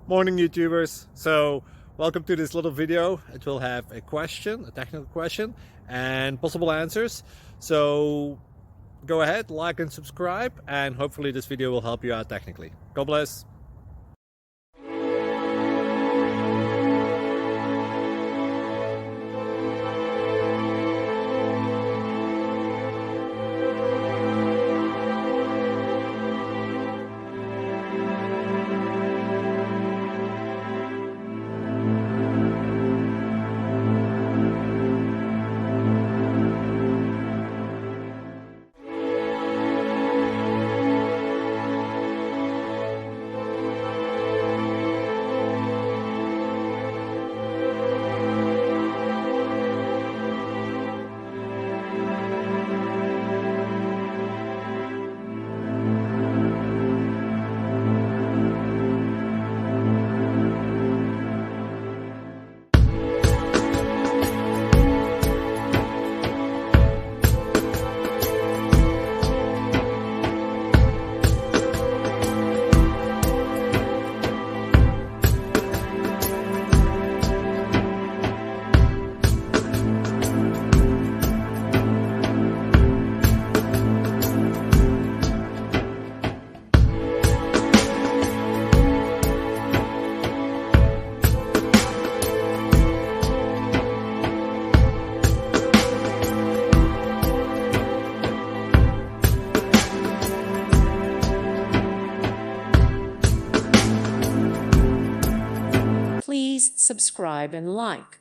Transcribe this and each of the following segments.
Morning YouTubers. So welcome to this little video. It will have a question, a technical question, and possible answers. So go ahead, like and subscribe, and hopefully this video will help you out technically. God bless. Please subscribe and like.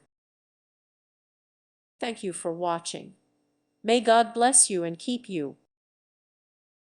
Thank you for watching. May God bless you and keep you.